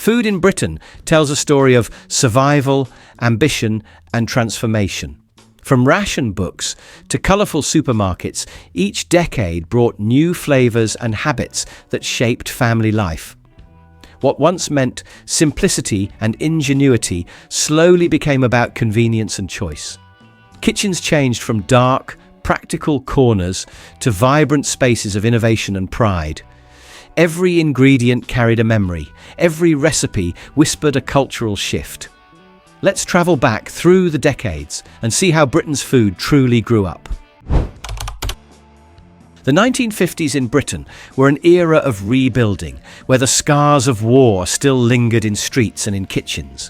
Food in Britain tells a story of survival, ambition, and transformation. From ration books to colourful supermarkets, each decade brought new flavours and habits that shaped family life. What once meant simplicity and ingenuity slowly became about convenience and choice. Kitchens changed from dark, practical corners to vibrant spaces of innovation and pride. Every ingredient carried a memory. Every recipe whispered a cultural shift. Let's travel back through the decades and see how Britain's food truly grew up. The 1950s in Britain were an era of rebuilding, where the scars of war still lingered in streets and in kitchens.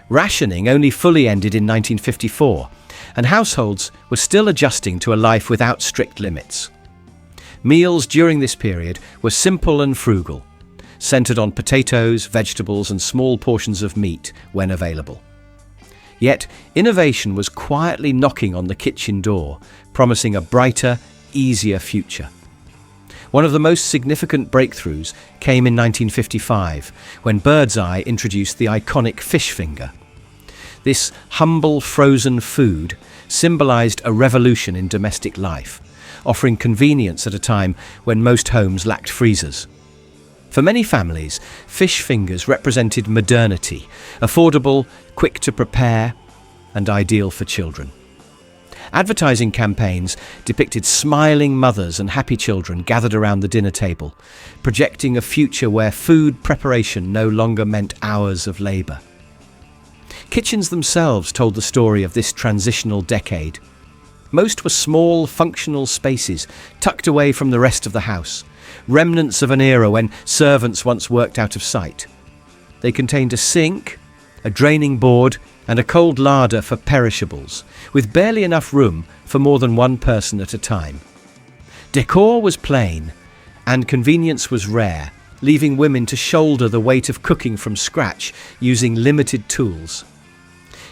Rationing only fully ended in 1954, and households were still adjusting to a life without strict limits. Meals during this period were simple and frugal, centered on potatoes, vegetables, and small portions of meat when available. Yet, innovation was quietly knocking on the kitchen door, promising a brighter, easier future. One of the most significant breakthroughs came in 1955, when Birdseye introduced the iconic fish finger. This humble frozen food symbolized a revolution in domestic life, offering convenience at a time when most homes lacked freezers. For many families, fish fingers represented modernity, affordable, quick to prepare, and ideal for children. Advertising campaigns depicted smiling mothers and happy children gathered around the dinner table, projecting a future where food preparation no longer meant hours of labour. Kitchens themselves told the story of this transitional decade. Most were small, functional spaces, tucked away from the rest of the house, remnants of an era when servants once worked out of sight. They contained a sink, a draining board, and a cold larder for perishables, with barely enough room for more than one person at a time. Decor was plain, and convenience was rare, leaving women to shoulder the weight of cooking from scratch using limited tools.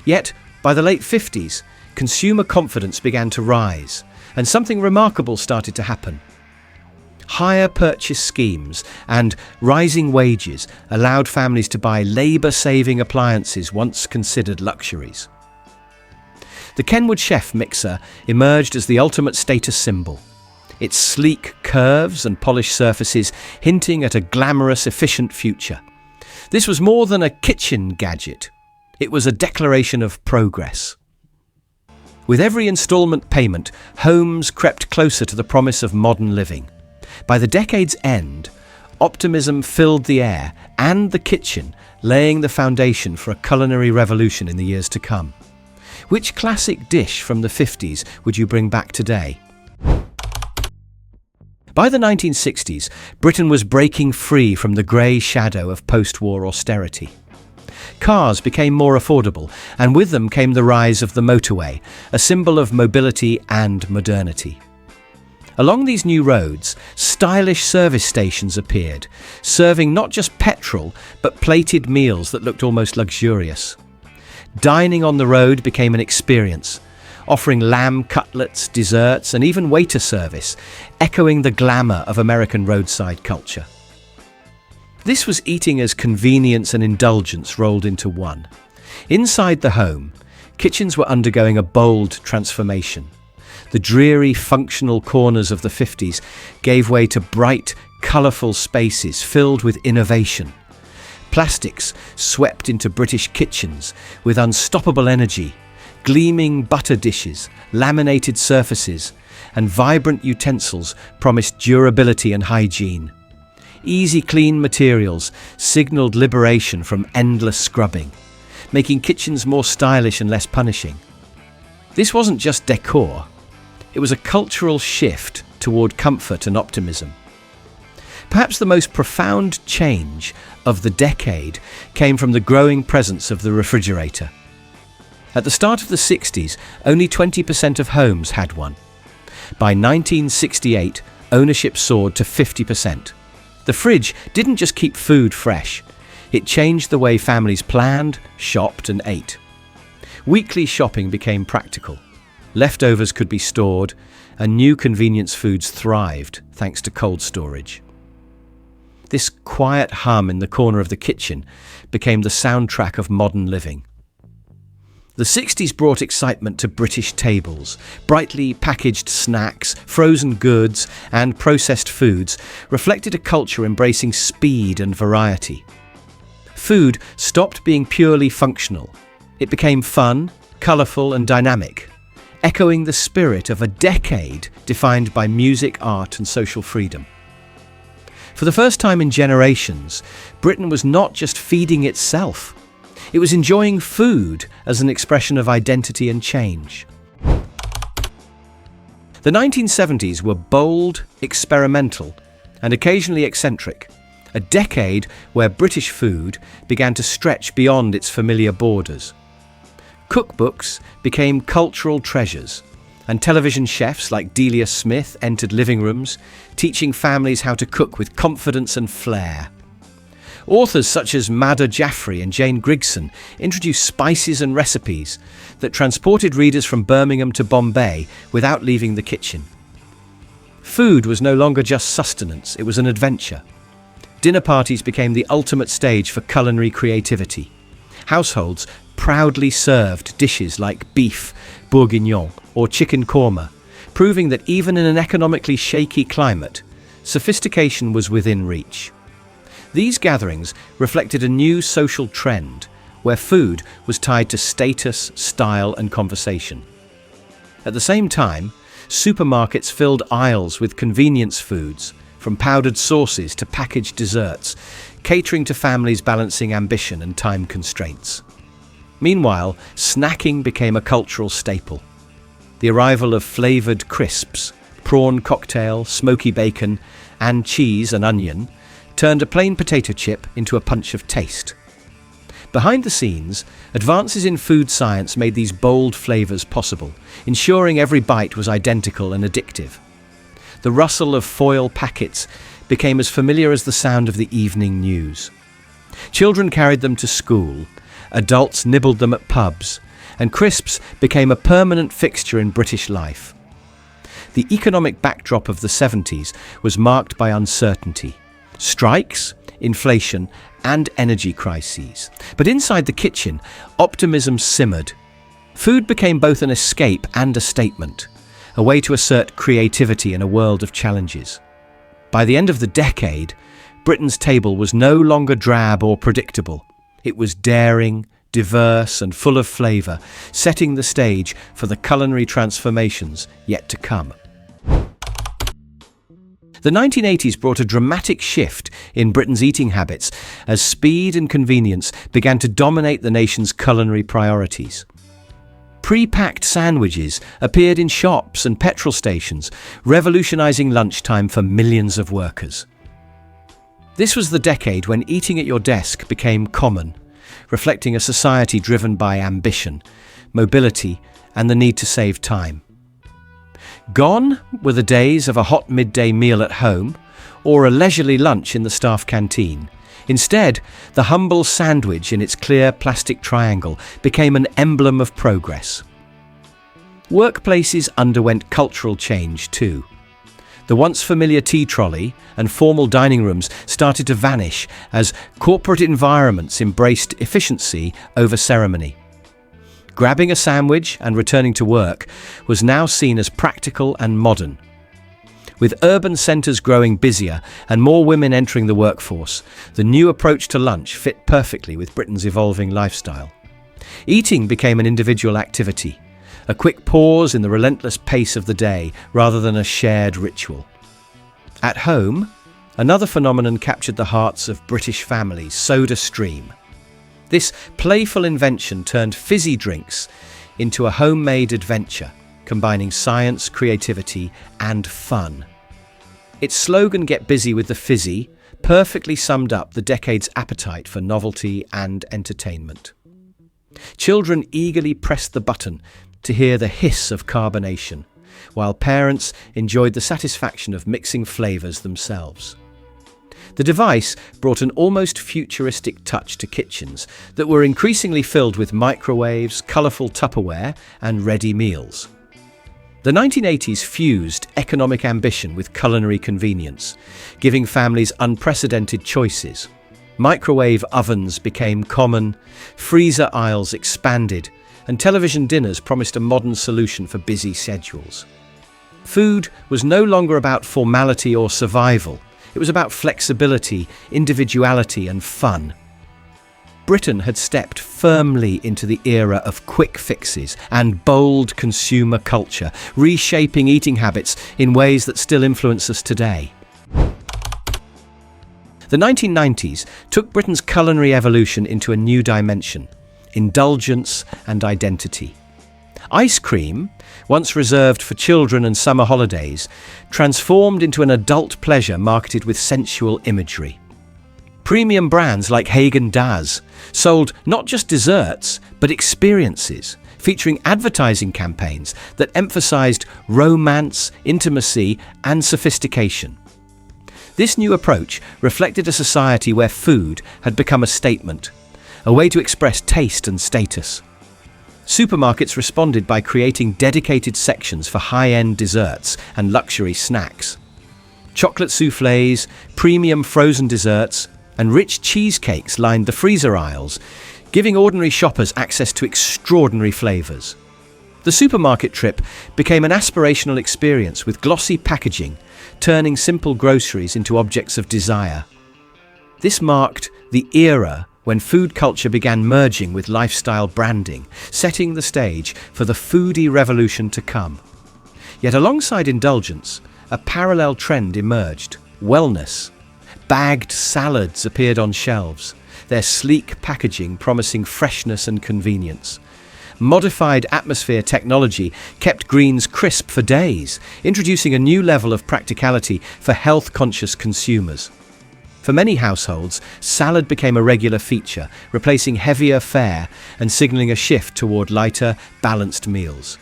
Yet, by the late 50s, consumer confidence began to rise, and something remarkable started to happen. Higher purchase schemes and rising wages allowed families to buy labour-saving appliances once considered luxuries. The Kenwood Chef mixer emerged as the ultimate status symbol, its sleek curves and polished surfaces hinting at a glamorous, efficient future. This was more than a kitchen gadget. It was a declaration of progress. With every instalment payment, homes crept closer to the promise of modern living. By the decade's end, optimism filled the air and the kitchen, laying the foundation for a culinary revolution in the years to come. Which classic dish from the 50s would you bring back today? By the 1960s, Britain was breaking free from the grey shadow of post-war austerity. Cars became more affordable, and with them came the rise of the motorway, a symbol of mobility and modernity. Along these new roads, stylish service stations appeared, serving not just petrol, but plated meals that looked almost luxurious. Dining on the road became an experience, offering lamb cutlets, desserts, and even waiter service, echoing the glamour of American roadside culture. This was eating as convenience and indulgence rolled into one. Inside the home, kitchens were undergoing a bold transformation. The dreary, functional corners of the 50s gave way to bright, colourful spaces filled with innovation. Plastics swept into British kitchens with unstoppable energy, gleaming butter dishes, laminated surfaces, and vibrant utensils promised durability and hygiene. Easy, clean materials signalled liberation from endless scrubbing, making kitchens more stylish and less punishing. This wasn't just decor. It was a cultural shift toward comfort and optimism. Perhaps the most profound change of the decade came from the growing presence of the refrigerator. At the start of the 60s, only 20% of homes had one. By 1968, ownership soared to 50%. The fridge didn't just keep food fresh, it changed the way families planned, shopped, and ate. Weekly shopping became practical. Leftovers could be stored, and new convenience foods thrived thanks to cold storage. This quiet hum in the corner of the kitchen became the soundtrack of modern living. The 60s brought excitement to British tables. Brightly packaged snacks, frozen goods, and processed foods reflected a culture embracing speed and variety. Food stopped being purely functional. It became fun, colourful, and dynamic, echoing the spirit of a decade defined by music, art, and social freedom. For the first time in generations, Britain was not just feeding itself. It was enjoying food as an expression of identity and change. The 1970s were bold, experimental, and occasionally eccentric, a decade where British food began to stretch beyond its familiar borders. Cookbooks became cultural treasures, and television chefs like Delia Smith entered living rooms, teaching families how to cook with confidence and flair. Authors such as Madhur Jaffrey and Jane Grigson introduced spices and recipes that transported readers from Birmingham to Bombay without leaving the kitchen. Food was no longer just sustenance, it was an adventure. Dinner parties became the ultimate stage for culinary creativity. Households proudly served dishes like beef bourguignon or chicken korma, proving that even in an economically shaky climate, sophistication was within reach. These gatherings reflected a new social trend where food was tied to status, style, and conversation. At the same time, supermarkets filled aisles with convenience foods, from powdered sauces to packaged desserts, catering to families balancing ambition and time constraints. Meanwhile, snacking became a cultural staple. The arrival of flavoured crisps, prawn cocktail, smoky bacon, and cheese and onion turned a plain potato chip into a punch of taste. Behind the scenes, advances in food science made these bold flavours possible, ensuring every bite was identical and addictive. The rustle of foil packets became as familiar as the sound of the evening news. Children carried them to school, adults nibbled them at pubs, and crisps became a permanent fixture in British life. The economic backdrop of the 70s was marked by uncertainty. Strikes, inflation, and energy crises. But inside the kitchen, optimism simmered. Food became both an escape and a statement, a way to assert creativity in a world of challenges. By the end of the decade, Britain's table was no longer drab or predictable. It was daring, diverse, and full of flavour, setting the stage for the culinary transformations yet to come. The 1980s brought a dramatic shift in Britain's eating habits as speed and convenience began to dominate the nation's culinary priorities. Pre-packed sandwiches appeared in shops and petrol stations, revolutionising lunchtime for millions of workers. This was the decade when eating at your desk became common, reflecting a society driven by ambition, mobility, and the need to save time. Gone were the days of a hot midday meal at home or a leisurely lunch in the staff canteen. Instead, the humble sandwich in its clear plastic triangle became an emblem of progress. Workplaces underwent cultural change too. The once familiar tea trolley and formal dining rooms started to vanish as corporate environments embraced efficiency over ceremony. Grabbing a sandwich and returning to work was now seen as practical and modern. With urban centres growing busier and more women entering the workforce, the new approach to lunch fit perfectly with Britain's evolving lifestyle. Eating became an individual activity, a quick pause in the relentless pace of the day rather than a shared ritual. At home, another phenomenon captured the hearts of British families: Soda Stream. This playful invention turned fizzy drinks into a homemade adventure, combining science, creativity, and fun. Its slogan, "Get busy with the fizzy," perfectly summed up the decade's appetite for novelty and entertainment. Children eagerly pressed the button to hear the hiss of carbonation, while parents enjoyed the satisfaction of mixing flavours themselves. The device brought an almost futuristic touch to kitchens that were increasingly filled with microwaves, colourful Tupperware, and ready meals. The 1980s fused economic ambition with culinary convenience, giving families unprecedented choices. Microwave ovens became common, freezer aisles expanded, and television dinners promised a modern solution for busy schedules. Food was no longer about formality or survival. It was about flexibility, individuality, and fun. Britain had stepped firmly into the era of quick fixes and bold consumer culture, reshaping eating habits in ways that still influence us today. The 1990s took Britain's culinary evolution into a new dimension: indulgence and identity. Ice cream, once reserved for children and summer holidays, transformed into an adult pleasure marketed with sensual imagery. Premium brands like Häagen-Dazs sold not just desserts, but experiences, featuring advertising campaigns that emphasized romance, intimacy, and sophistication. This new approach reflected a society where food had become a statement, a way to express taste and status. Supermarkets responded by creating dedicated sections for high-end desserts and luxury snacks. Chocolate soufflés, premium frozen desserts, and rich cheesecakes lined the freezer aisles, giving ordinary shoppers access to extraordinary flavors. The supermarket trip became an aspirational experience with glossy packaging, turning simple groceries into objects of desire. This marked the era when food culture began merging with lifestyle branding, setting the stage for the foodie revolution to come. Yet alongside indulgence, a parallel trend emerged: wellness. Bagged salads appeared on shelves, their sleek packaging promising freshness and convenience. Modified atmosphere technology kept greens crisp for days, introducing a new level of practicality for health-conscious consumers. For many households, salad became a regular feature, replacing heavier fare and signaling a shift toward lighter, balanced meals.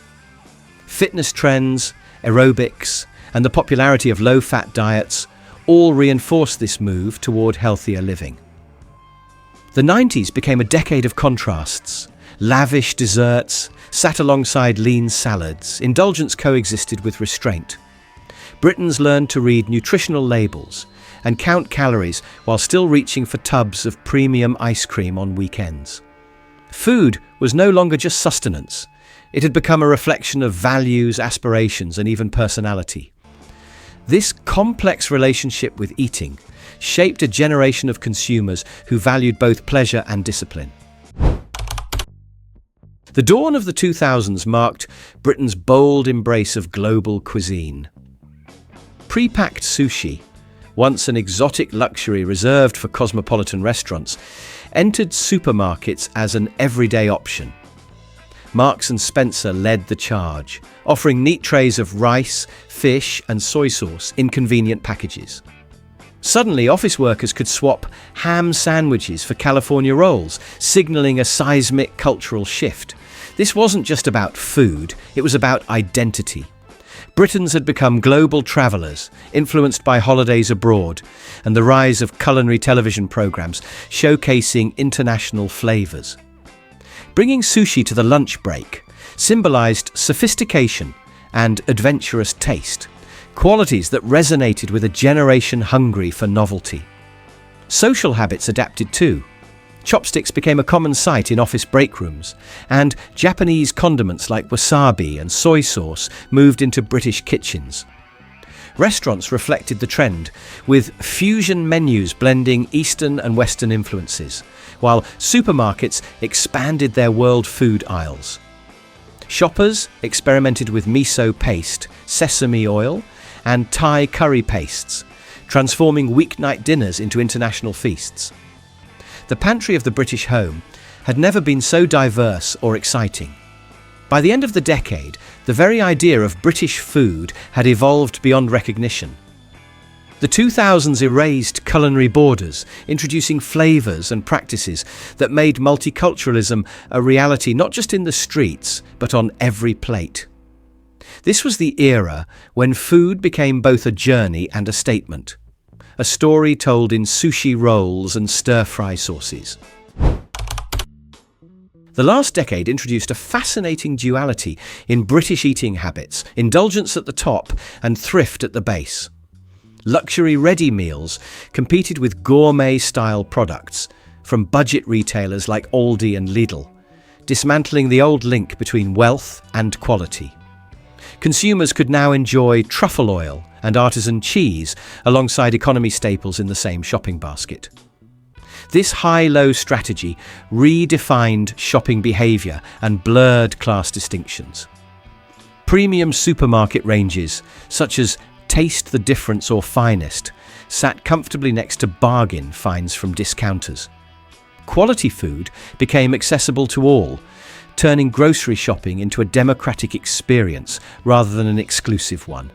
Fitness trends, aerobics, and the popularity of low-fat diets all reinforced this move toward healthier living. The 90s became a decade of contrasts. Lavish desserts sat alongside lean salads. Indulgence coexisted with restraint. Britons learned to read nutritional labels and count calories while still reaching for tubs of premium ice cream on weekends. Food was no longer just sustenance. It had become a reflection of values, aspirations, and even personality. This complex relationship with eating shaped a generation of consumers who valued both pleasure and discipline. The dawn of the 2000s marked Britain's bold embrace of global cuisine. Pre-packed sushi, once an exotic luxury reserved for cosmopolitan restaurants, entered supermarkets as an everyday option. Marks and Spencer led the charge, offering neat trays of rice, fish, and soy sauce in convenient packages. Suddenly, office workers could swap ham sandwiches for California rolls, signaling a seismic cultural shift. This wasn't just about food, it was about identity. Britons had become global travelers, influenced by holidays abroad, and the rise of culinary television programs showcasing international flavors. Bringing sushi to the lunch break symbolized sophistication and adventurous taste, qualities that resonated with a generation hungry for novelty. Social habits adapted too. Chopsticks became a common sight in office break rooms, and Japanese condiments like wasabi and soy sauce moved into British kitchens. Restaurants reflected the trend, with fusion menus blending Eastern and Western influences, while supermarkets expanded their world food aisles. Shoppers experimented with miso paste, sesame oil, and Thai curry pastes, transforming weeknight dinners into international feasts. The pantry of the British home had never been so diverse or exciting. By the end of the decade, the very idea of British food had evolved beyond recognition. The 2000s erased culinary borders, introducing flavours and practices that made multiculturalism a reality not just in the streets, but on every plate. This was the era when food became both a journey and a statement, a story told in sushi rolls and stir-fry sauces. The last decade introduced a fascinating duality in British eating habits, indulgence at the top and thrift at the base. Luxury ready meals competed with gourmet-style products from budget retailers like Aldi and Lidl, dismantling the old link between wealth and quality. Consumers could now enjoy truffle oil and artisan cheese alongside economy staples in the same shopping basket. This high-low strategy redefined shopping behaviour and blurred class distinctions. Premium supermarket ranges, such as Taste the Difference or Finest, sat comfortably next to bargain finds from discounters. Quality food became accessible to all, turning grocery shopping into a democratic experience rather than an exclusive one.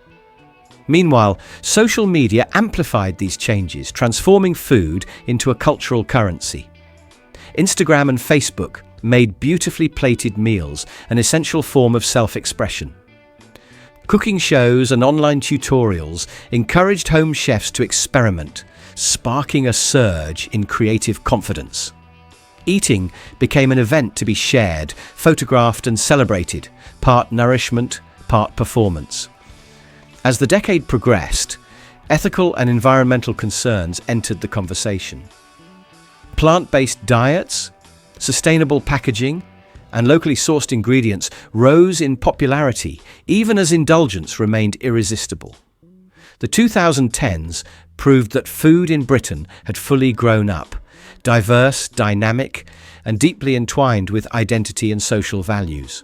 Meanwhile, social media amplified these changes, transforming food into a cultural currency. Instagram and Facebook made beautifully plated meals an essential form of self-expression. Cooking shows and online tutorials encouraged home chefs to experiment, sparking a surge in creative confidence. Eating became an event to be shared, photographed and celebrated, part nourishment, part performance. As the decade progressed, ethical and environmental concerns entered the conversation. Plant-based diets, sustainable packaging, and locally sourced ingredients rose in popularity, even as indulgence remained irresistible. The 2010s proved that food in Britain had fully grown up, diverse, dynamic, and deeply entwined with identity and social values.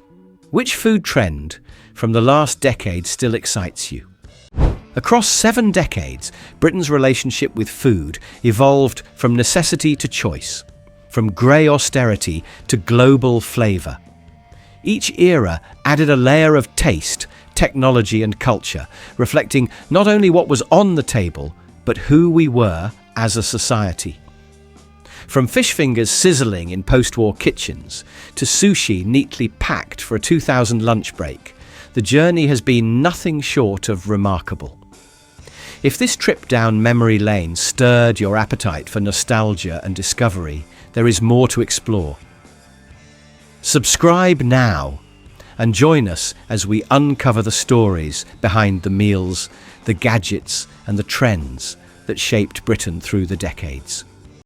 Which food trend from the last decade still excites you? Across 7 decades, Britain's relationship with food evolved from necessity to choice, from grey austerity to global flavour. Each era added a layer of taste, technology and culture, reflecting not only what was on the table, but who we were as a society. From fish fingers sizzling in post-war kitchens to sushi neatly packed for a 2000 lunch break, the journey has been nothing short of remarkable. If this trip down memory lane stirred your appetite for nostalgia and discovery, there is more to explore. Subscribe now and join us as we uncover the stories behind the meals, the gadgets and the trends that shaped Britain through the decades.